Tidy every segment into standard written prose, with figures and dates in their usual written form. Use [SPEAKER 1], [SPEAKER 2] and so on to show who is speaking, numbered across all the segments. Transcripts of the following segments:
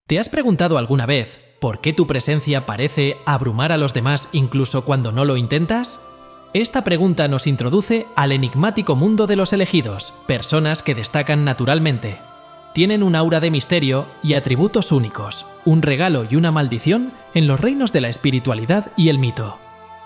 [SPEAKER 1] ¿Te has preguntado alguna vez por qué tu presencia parece abrumar a los demás incluso cuando no lo intentas? Esta pregunta nos introduce al enigmático mundo de los elegidos, personas que destacan naturalmente. Tienen un aura de misterio y atributos únicos, un regalo y una maldición en los reinos de la espiritualidad y el mito.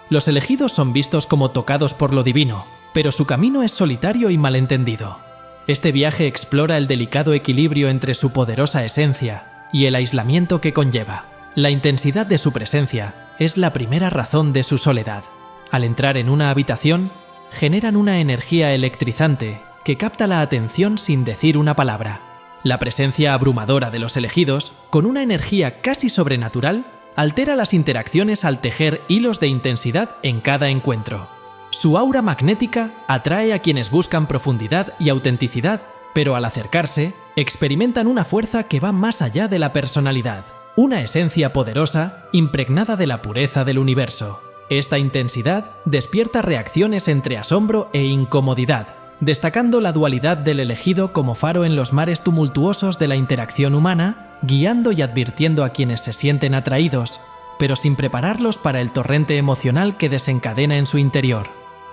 [SPEAKER 1] Los elegidos son vistos como tocados por lo divino, pero su camino es solitario y malentendido. Este viaje explora el delicado equilibrio entre su poderosa esencia y el aislamiento que conlleva. La intensidad de su presencia es la primera razón de su soledad. Al entrar en una habitación, generan una energía electrizante que capta la atención sin decir una palabra. La presencia abrumadora de los elegidos, con una energía casi sobrenatural, altera las interacciones al tejer hilos de intensidad en cada encuentro. Su aura magnética atrae a quienes buscan profundidad y autenticidad, pero al acercarse, experimentan una fuerza que va más allá de la personalidad, una esencia poderosa impregnada de la pureza del universo. Esta intensidad despierta reacciones entre asombro e incomodidad, destacando la dualidad del elegido como faro en los mares tumultuosos de la interacción humana, guiando y advirtiendo a quienes se sienten atraídos, pero sin prepararlos para el torrente emocional que desencadena en su interior.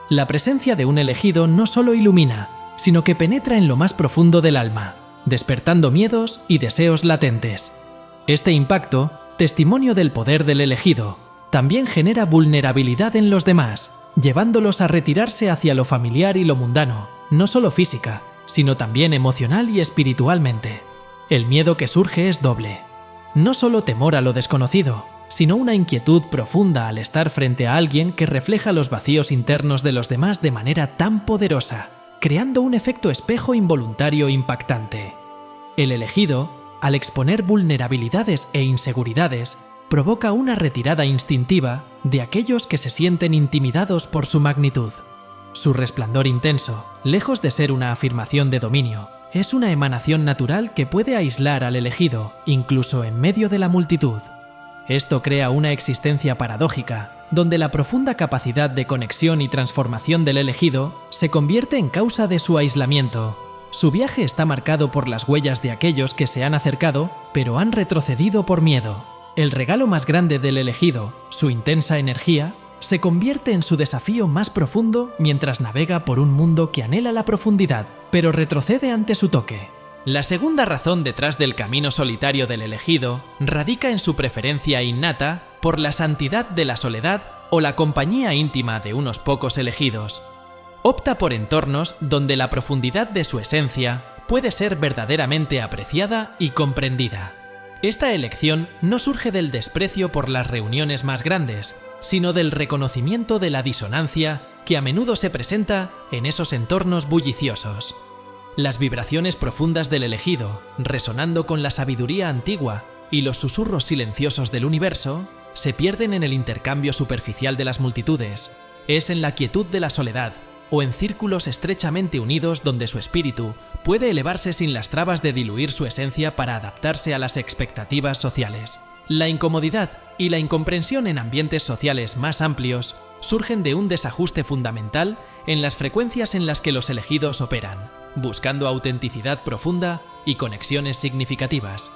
[SPEAKER 1] La presencia de un elegido no solo ilumina, sino que penetra en lo más profundo del alma, despertando miedos y deseos latentes. Este impacto, testimonio del poder del elegido, también genera vulnerabilidad en los demás, llevándolos a retirarse hacia lo familiar y lo mundano, no solo física, sino también emocional y espiritualmente. El miedo que surge es doble. No solo temor a lo desconocido, sino una inquietud profunda al estar frente a alguien que refleja los vacíos internos de los demás de manera tan poderosa, creando un efecto espejo involuntario impactante. El elegido, al exponer vulnerabilidades e inseguridades, provoca una retirada instintiva de aquellos que se sienten intimidados por su magnitud. Su resplandor intenso, lejos de ser una afirmación de dominio, es una emanación natural que puede aislar al elegido, incluso en medio de la multitud. Esto crea una existencia paradójica, donde la profunda capacidad de conexión y transformación del elegido se convierte en causa de su aislamiento. Su viaje está marcado por las huellas de aquellos que se han acercado, pero han retrocedido por miedo. El regalo más grande del elegido, su intensa energía, se convierte en su desafío más profundo mientras navega por un mundo que anhela la profundidad, pero retrocede ante su toque. La segunda razón detrás del camino solitario del elegido radica en su preferencia innata por la santidad de la soledad o la compañía íntima de unos pocos elegidos. Opta por entornos donde la profundidad de su esencia puede ser verdaderamente apreciada y comprendida. Esta elección no surge del desprecio por las reuniones más grandes, sino del reconocimiento de la disonancia que a menudo se presenta en esos entornos bulliciosos. Las vibraciones profundas del elegido, resonando con la sabiduría antigua y los susurros silenciosos del universo, se pierden en el intercambio superficial de las multitudes. Es en la quietud de la soledad o en círculos estrechamente unidos donde su espíritu puede elevarse sin las trabas de diluir su esencia para adaptarse a las expectativas sociales. La incomodidad y la incomprensión en ambientes sociales más amplios surgen de un desajuste fundamental en las frecuencias en las que los elegidos operan, buscando autenticidad profunda y conexiones significativas.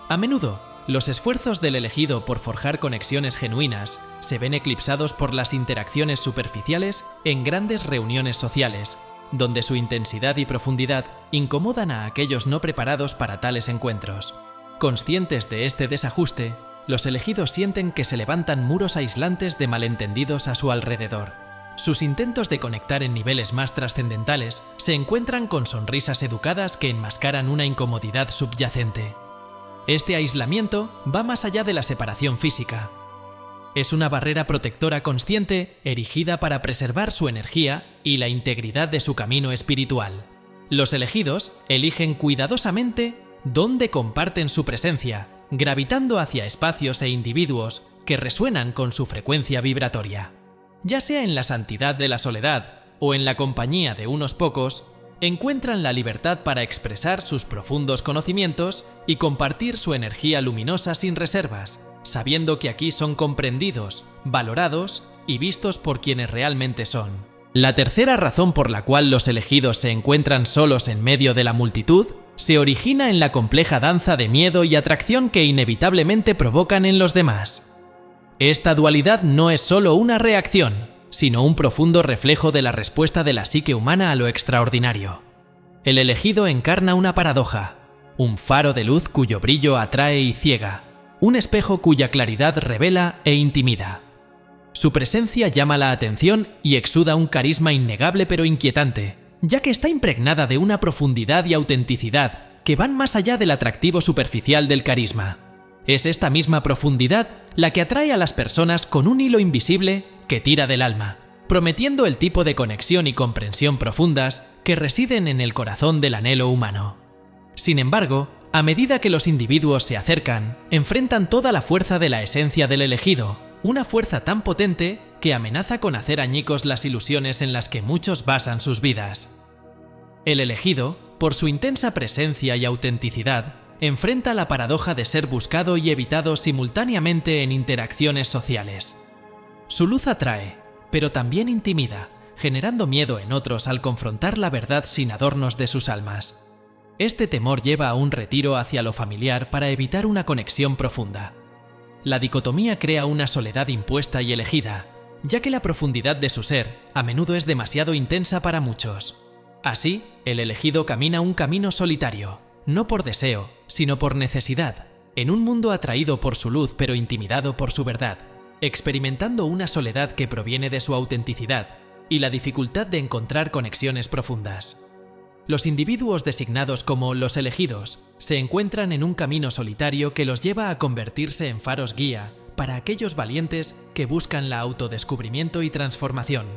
[SPEAKER 1] A menudo, los esfuerzos del elegido por forjar conexiones genuinas se ven eclipsados por las interacciones superficiales en grandes reuniones sociales, donde su intensidad y profundidad incomodan a aquellos no preparados para tales encuentros. Conscientes de este desajuste, los elegidos sienten que se levantan muros aislantes de malentendidos a su alrededor. Sus intentos de conectar en niveles más trascendentales se encuentran con sonrisas educadas que enmascaran una incomodidad subyacente. Este aislamiento va más allá de la separación física. Es una barrera protectora consciente erigida para preservar su energía y la integridad de su camino espiritual. Los elegidos eligen cuidadosamente dónde comparten su presencia, gravitando hacia espacios e individuos que resuenan con su frecuencia vibratoria. Ya sea en la santidad de la soledad o en la compañía de unos pocos, encuentran la libertad para expresar sus profundos conocimientos y compartir su energía luminosa sin reservas, sabiendo que aquí son comprendidos, valorados y vistos por quienes realmente son. La tercera razón por la cual los elegidos se encuentran solos en medio de la multitud se origina en la compleja danza de miedo y atracción que inevitablemente provocan en los demás. Esta dualidad no es solo una reacción, sino un profundo reflejo de la respuesta de la psique humana a lo extraordinario. El elegido encarna una paradoja, un faro de luz cuyo brillo atrae y ciega, un espejo cuya claridad revela e intimida. Su presencia llama la atención y exuda un carisma innegable pero inquietante, ya que está impregnada de una profundidad y autenticidad que van más allá del atractivo superficial del carisma. Es esta misma profundidad la que atrae a las personas con un hilo invisible que tira del alma, prometiendo el tipo de conexión y comprensión profundas que residen en el corazón del anhelo humano. Sin embargo, a medida que los individuos se acercan, enfrentan toda la fuerza de la esencia del elegido, una fuerza tan potente que amenaza con hacer añicos las ilusiones en las que muchos basan sus vidas. El elegido, por su intensa presencia y autenticidad, enfrenta la paradoja de ser buscado y evitado simultáneamente en interacciones sociales. Su luz atrae, pero también intimida, generando miedo en otros al confrontar la verdad sin adornos de sus almas. Este temor lleva a un retiro hacia lo familiar para evitar una conexión profunda. La dicotomía crea una soledad impuesta y elegida, ya que la profundidad de su ser a menudo es demasiado intensa para muchos. Así, el elegido camina un camino solitario, no por deseo, sino por necesidad, en un mundo atraído por su luz pero intimidado por su verdad, experimentando una soledad que proviene de su autenticidad y la dificultad de encontrar conexiones profundas. Los individuos designados como los elegidos se encuentran en un camino solitario que los lleva a convertirse en faros guía para aquellos valientes que buscan la autodescubrimiento y transformación.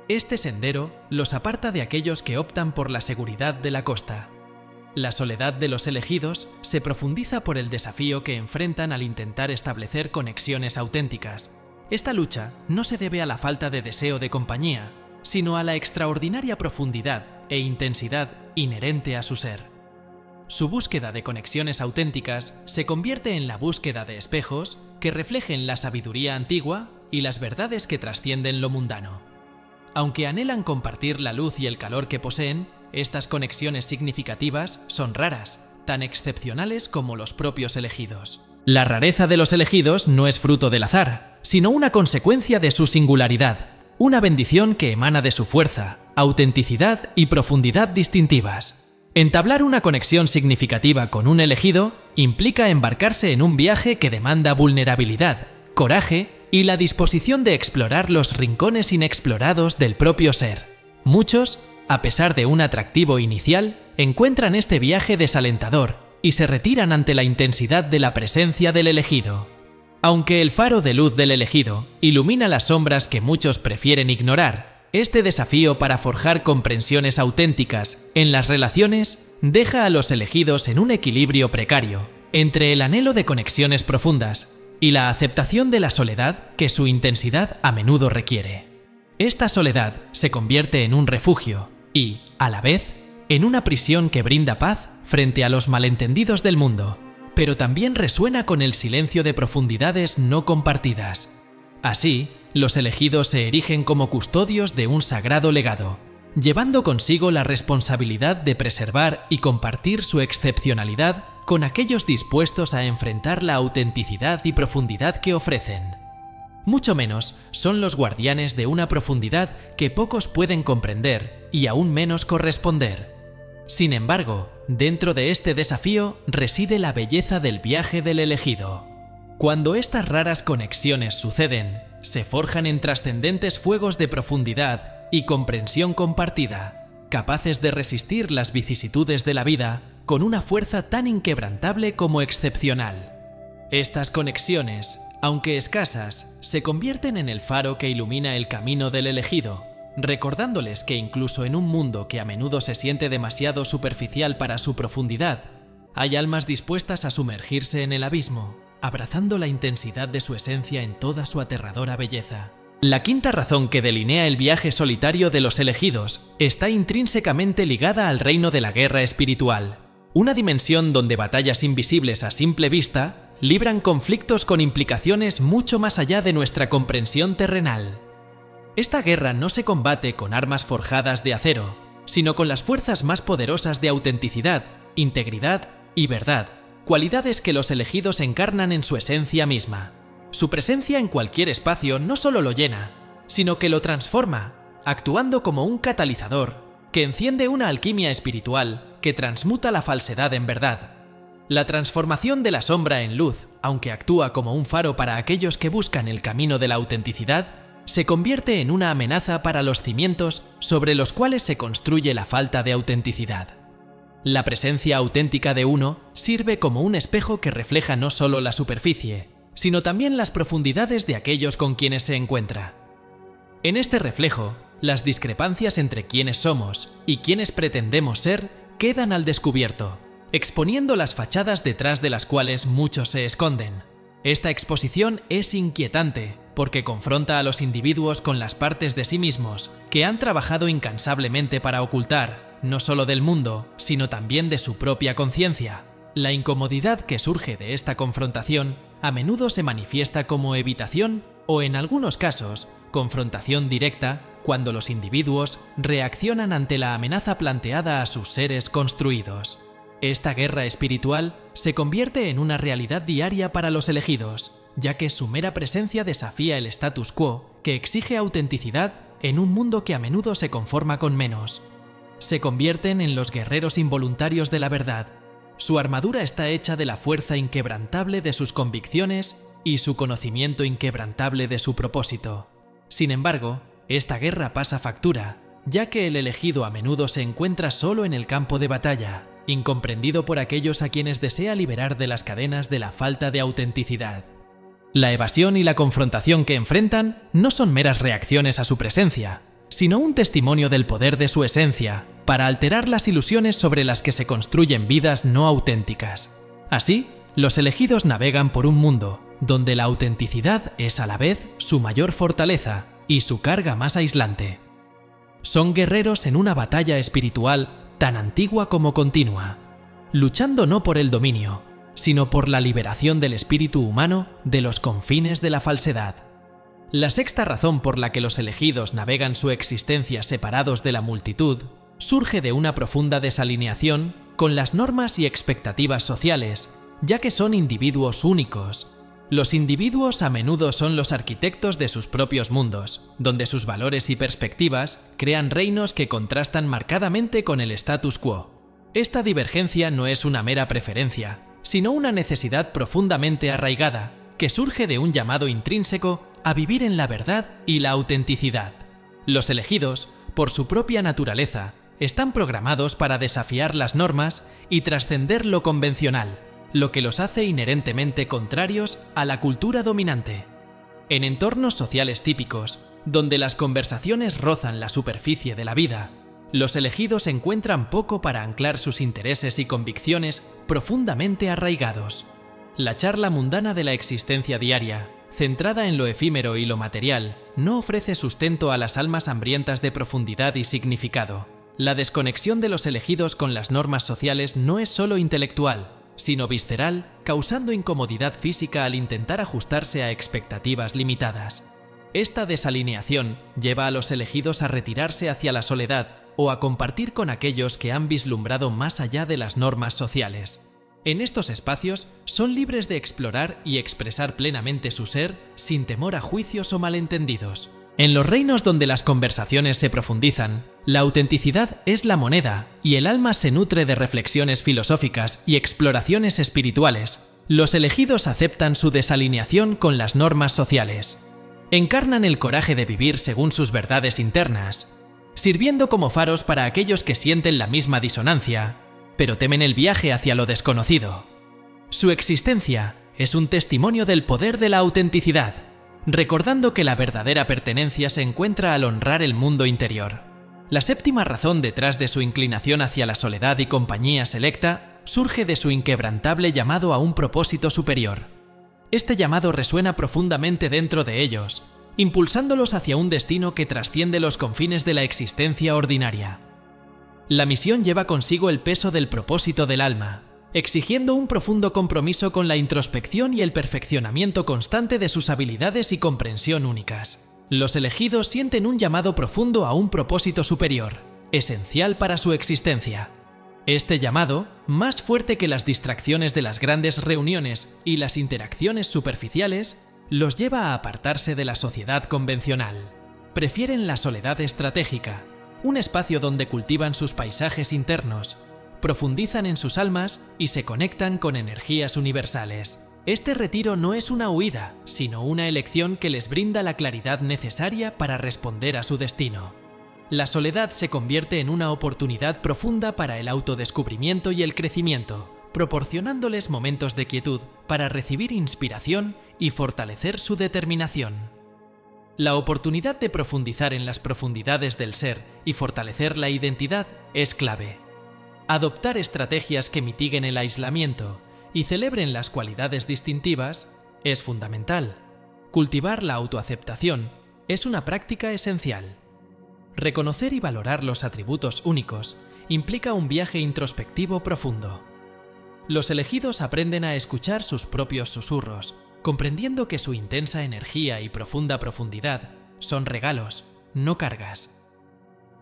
[SPEAKER 1] Este sendero los aparta de aquellos que optan por la seguridad de la costa. La soledad de los elegidos se profundiza por el desafío que enfrentan al intentar establecer conexiones auténticas. Esta lucha no se debe a la falta de deseo de compañía, sino a la extraordinaria profundidad e intensidad inherente a su ser. Su búsqueda de conexiones auténticas se convierte en la búsqueda de espejos que reflejen la sabiduría antigua y las verdades que trascienden lo mundano. Aunque anhelan compartir la luz y el calor que poseen, estas conexiones significativas son raras, tan excepcionales como los propios elegidos. La rareza de los elegidos no es fruto del azar, sino una consecuencia de su singularidad, una bendición que emana de su fuerza, autenticidad y profundidad distintivas. Entablar una conexión significativa con un elegido implica embarcarse en un viaje que demanda vulnerabilidad, coraje y la disposición de explorar los rincones inexplorados del propio ser. Muchos, a pesar de un atractivo inicial, encuentran este viaje desalentador y se retiran ante la intensidad de la presencia del elegido. Aunque el faro de luz del elegido ilumina las sombras que muchos prefieren ignorar, este desafío para forjar comprensiones auténticas en las relaciones deja a los elegidos en un equilibrio precario entre el anhelo de conexiones profundas y la aceptación de la soledad que su intensidad a menudo requiere. Esta soledad se convierte en un refugio y, a la vez, en una prisión que brinda paz frente a los malentendidos del mundo, pero también resuena con el silencio de profundidades no compartidas. Así, los elegidos se erigen como custodios de un sagrado legado, llevando consigo la responsabilidad de preservar y compartir su excepcionalidad con aquellos dispuestos a enfrentar la autenticidad y profundidad que ofrecen. Mucho menos son los guardianes de una profundidad que pocos pueden comprender y aún menos corresponder. Sin embargo, dentro de este desafío reside la belleza del viaje del elegido. Cuando estas raras conexiones suceden, se forjan en trascendentes fuegos de profundidad y comprensión compartida, capaces de resistir las vicisitudes de la vida con una fuerza tan inquebrantable como excepcional. Estas conexiones, aunque escasas, se convierten en el faro que ilumina el camino del elegido, recordándoles que incluso en un mundo que a menudo se siente demasiado superficial para su profundidad, hay almas dispuestas a sumergirse en el abismo, abrazando la intensidad de su esencia en toda su aterradora belleza. La quinta razón que delinea el viaje solitario de los elegidos está intrínsecamente ligada al reino de la guerra espiritual, una dimensión donde batallas invisibles a simple vista libran conflictos con implicaciones mucho más allá de nuestra comprensión terrenal. Esta guerra no se combate con armas forjadas de acero, sino con las fuerzas más poderosas de autenticidad integridad y verdad, cualidades que los elegidos encarnan en su esencia misma. Su presencia en cualquier espacio no solo lo llena, sino que lo transforma, actuando como un catalizador que enciende una alquimia espiritual que transmuta la falsedad en verdad. La transformación de la sombra en luz, aunque actúa como un faro para aquellos que buscan el camino de la autenticidad, se convierte en una amenaza para los cimientos sobre los cuales se construye la falta de autenticidad. La presencia auténtica de uno sirve como un espejo que refleja no solo la superficie, sino también las profundidades de aquellos con quienes se encuentra. En este reflejo, las discrepancias entre quienes somos y quienes pretendemos ser quedan al descubierto, exponiendo las fachadas detrás de las cuales muchos se esconden. Esta exposición es inquietante porque confronta a los individuos con las partes de sí mismos que han trabajado incansablemente para ocultar, no solo del mundo, sino también de su propia conciencia. La incomodidad que surge de esta confrontación a menudo se manifiesta como evitación o, en algunos casos, confrontación directa cuando los individuos reaccionan ante la amenaza planteada a sus seres construidos. Esta guerra espiritual se convierte en una realidad diaria para los elegidos, ya que su mera presencia desafía el status quo que exige autenticidad en un mundo que a menudo se conforma con menos. Se convierten en los guerreros involuntarios de la verdad. Su armadura está hecha de la fuerza inquebrantable de sus convicciones y su conocimiento inquebrantable de su propósito. Sin embargo, esta guerra pasa factura, ya que el elegido a menudo se encuentra solo en el campo de batalla, incomprendido por aquellos a quienes desea liberar de las cadenas de la falta de autenticidad. La evasión y la confrontación que enfrentan no son meras reacciones a su presencia, sino un testimonio del poder de su esencia para alterar las ilusiones sobre las que se construyen vidas no auténticas. Así, los elegidos navegan por un mundo donde la autenticidad es a la vez su mayor fortaleza y su carga más aislante. Son guerreros en una batalla espiritual tan antigua como continua, luchando no por el dominio, sino por la liberación del espíritu humano de los confines de la falsedad. La sexta razón por la que los elegidos navegan su existencia separados de la multitud surge de una profunda desalineación con las normas y expectativas sociales, ya que son individuos únicos. Los individuos a menudo son los arquitectos de sus propios mundos, donde sus valores y perspectivas crean reinos que contrastan marcadamente con el status quo. Esta divergencia no es una mera preferencia, sino una necesidad profundamente arraigada, que surge de un llamado intrínseco a vivir en la verdad y la autenticidad. Los elegidos, por su propia naturaleza, están programados para desafiar las normas y trascender lo convencional, lo que los hace inherentemente contrarios a la cultura dominante. En entornos sociales típicos, donde las conversaciones rozan la superficie de la vida, los elegidos encuentran poco para anclar sus intereses y convicciones profundamente arraigados. La charla mundana de la existencia diaria, centrada en lo efímero y lo material, no ofrece sustento a las almas hambrientas de profundidad y significado. La desconexión de los elegidos con las normas sociales no es solo intelectual, sino visceral, causando incomodidad física al intentar ajustarse a expectativas limitadas. Esta desalineación lleva a los elegidos a retirarse hacia la soledad o a compartir con aquellos que han vislumbrado más allá de las normas sociales. En estos espacios son libres de explorar y expresar plenamente su ser sin temor a juicios o malentendidos. En los reinos donde las conversaciones se profundizan, la autenticidad es la moneda y el alma se nutre de reflexiones filosóficas y exploraciones espirituales. Los elegidos aceptan su desalineación con las normas sociales. Encarnan el coraje de vivir según sus verdades internas, sirviendo como faros para aquellos que sienten la misma disonancia, pero temen el viaje hacia lo desconocido. Su existencia es un testimonio del poder de la autenticidad, recordando que la verdadera pertenencia se encuentra al honrar el mundo interior. La séptima razón detrás de su inclinación hacia la soledad y compañía selecta surge de su inquebrantable llamado a un propósito superior. Este llamado resuena profundamente dentro de ellos, impulsándolos hacia un destino que trasciende los confines de la existencia ordinaria. La misión lleva consigo el peso del propósito del alma, exigiendo un profundo compromiso con la introspección y el perfeccionamiento constante de sus habilidades y comprensión únicas. Los elegidos sienten un llamado profundo a un propósito superior, esencial para su existencia. Este llamado, más fuerte que las distracciones de las grandes reuniones y las interacciones superficiales, los lleva a apartarse de la sociedad convencional. Prefieren la soledad estratégica, un espacio donde cultivan sus paisajes internos, profundizan en sus almas y se conectan con energías universales. Este retiro no es una huida, sino una elección que les brinda la claridad necesaria para responder a su destino. La soledad se convierte en una oportunidad profunda para el autodescubrimiento y el crecimiento, proporcionándoles momentos de quietud para recibir inspiración y fortalecer su determinación. La oportunidad de profundizar en las profundidades del ser y fortalecer la identidad es clave. Adoptar estrategias que mitiguen el aislamiento y celebren las cualidades distintivas es fundamental. Cultivar la autoaceptación es una práctica esencial. Reconocer y valorar los atributos únicos implica un viaje introspectivo profundo. Los elegidos aprenden a escuchar sus propios susurros, comprendiendo que su intensa energía y profunda profundidad son regalos, no cargas.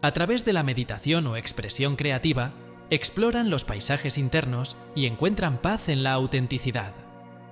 [SPEAKER 1] A través de la meditación o expresión creativa, exploran los paisajes internos y encuentran paz en la autenticidad.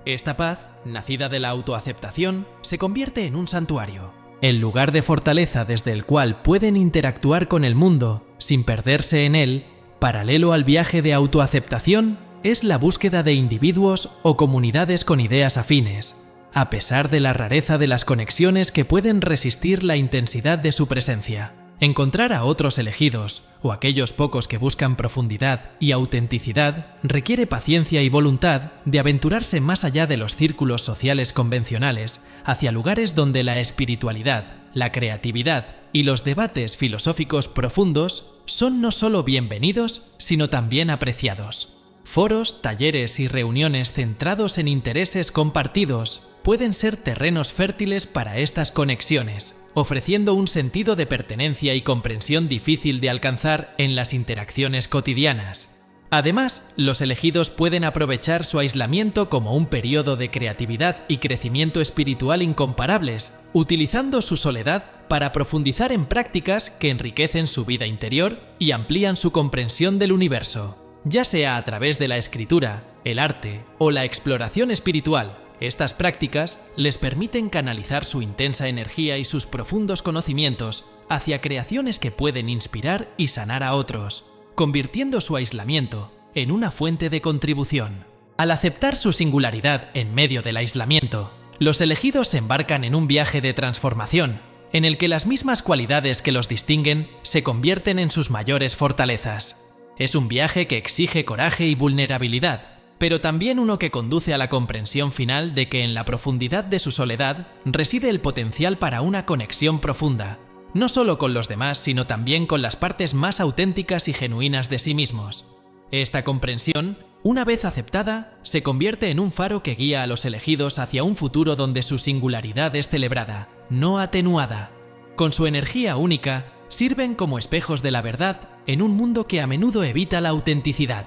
[SPEAKER 1] Esta paz, nacida de la autoaceptación, se convierte en un santuario, el lugar de fortaleza desde el cual pueden interactuar con el mundo sin perderse en él. Paralelo al viaje de autoaceptación es la búsqueda de individuos o comunidades con ideas afines, a pesar de la rareza de las conexiones que pueden resistir la intensidad de su presencia. Encontrar a otros elegidos, o aquellos pocos que buscan profundidad y autenticidad, requiere paciencia y voluntad de aventurarse más allá de los círculos sociales convencionales, hacia lugares donde la espiritualidad, la creatividad y los debates filosóficos profundos son no solo bienvenidos, sino también apreciados. Foros, talleres y reuniones centrados en intereses compartidos pueden ser terrenos fértiles para estas conexiones, ofreciendo un sentido de pertenencia y comprensión difícil de alcanzar en las interacciones cotidianas. Además, los elegidos pueden aprovechar su aislamiento como un periodo de creatividad y crecimiento espiritual incomparables, utilizando su soledad para profundizar en prácticas que enriquecen su vida interior y amplían su comprensión del universo. Ya sea a través de la escritura, el arte o la exploración espiritual, estas prácticas les permiten canalizar su intensa energía y sus profundos conocimientos hacia creaciones que pueden inspirar y sanar a otros, convirtiendo su aislamiento en una fuente de contribución. Al aceptar su singularidad en medio del aislamiento, los elegidos se embarcan en un viaje de transformación, en el que las mismas cualidades que los distinguen se convierten en sus mayores fortalezas. Es un viaje que exige coraje y vulnerabilidad, pero también uno que conduce a la comprensión final de que en la profundidad de su soledad reside el potencial para una conexión profunda, no solo con los demás, sino también con las partes más auténticas y genuinas de sí mismos. Esta comprensión, una vez aceptada, se convierte en un faro que guía a los elegidos hacia un futuro donde su singularidad es celebrada, no atenuada. Con su energía única, sirven como espejos de la verdad en un mundo que a menudo evita la autenticidad.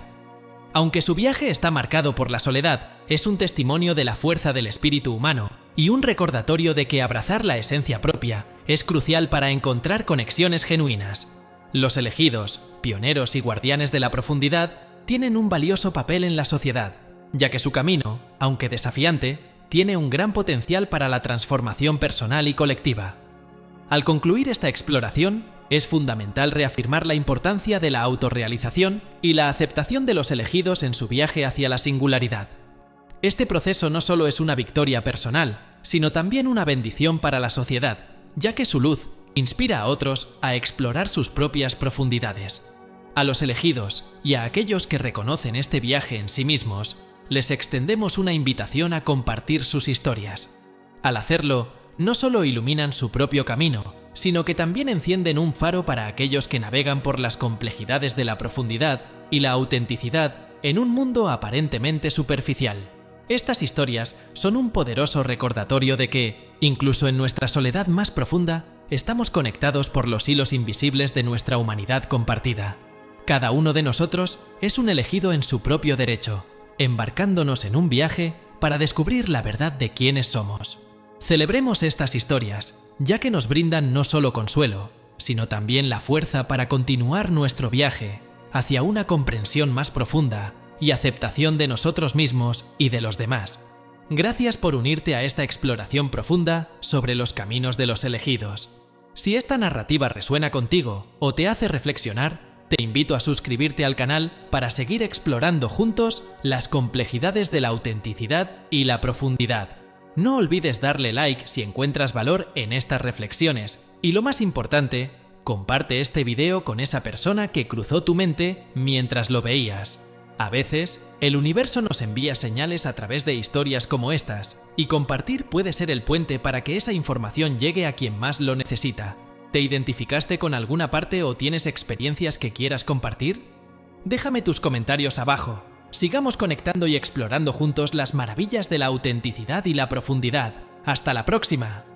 [SPEAKER 1] Aunque su viaje está marcado por la soledad, es un testimonio de la fuerza del espíritu humano y un recordatorio de que abrazar la esencia propia es crucial para encontrar conexiones genuinas. Los elegidos, pioneros y guardianes de la profundidad, tienen un valioso papel en la sociedad, ya que su camino, aunque desafiante, tiene un gran potencial para la transformación personal y colectiva. Al concluir esta exploración, es fundamental reafirmar la importancia de la autorrealización y la aceptación de los elegidos en su viaje hacia la singularidad. Este proceso no solo es una victoria personal, sino también una bendición para la sociedad, ya que su luz inspira a otros a explorar sus propias profundidades. A los elegidos y a aquellos que reconocen este viaje en sí mismos, les extendemos una invitación a compartir sus historias. Al hacerlo, no solo iluminan su propio camino, sino que también encienden un faro para aquellos que navegan por las complejidades de la profundidad y la autenticidad en un mundo aparentemente superficial. Estas historias son un poderoso recordatorio de que, incluso en nuestra soledad más profunda, estamos conectados por los hilos invisibles de nuestra humanidad compartida. Cada uno de nosotros es un elegido en su propio derecho, embarcándonos en un viaje para descubrir la verdad de quiénes somos. Celebremos estas historias, ya que nos brindan no solo consuelo, sino también la fuerza para continuar nuestro viaje hacia una comprensión más profunda y aceptación de nosotros mismos y de los demás. Gracias por unirte a esta exploración profunda sobre los caminos de los elegidos. Si esta narrativa resuena contigo o te hace reflexionar, te invito a suscribirte al canal para seguir explorando juntos las complejidades de la autenticidad y la profundidad. No olvides darle like si encuentras valor en estas reflexiones y, lo más importante, comparte este video con esa persona que cruzó tu mente mientras lo veías. A veces, el universo nos envía señales a través de historias como estas, y compartir puede ser el puente para que esa información llegue a quien más lo necesita. ¿Te identificaste con alguna parte o tienes experiencias que quieras compartir? Déjame tus comentarios abajo. Sigamos conectando y explorando juntos las maravillas de la autenticidad y la profundidad. ¡Hasta la próxima!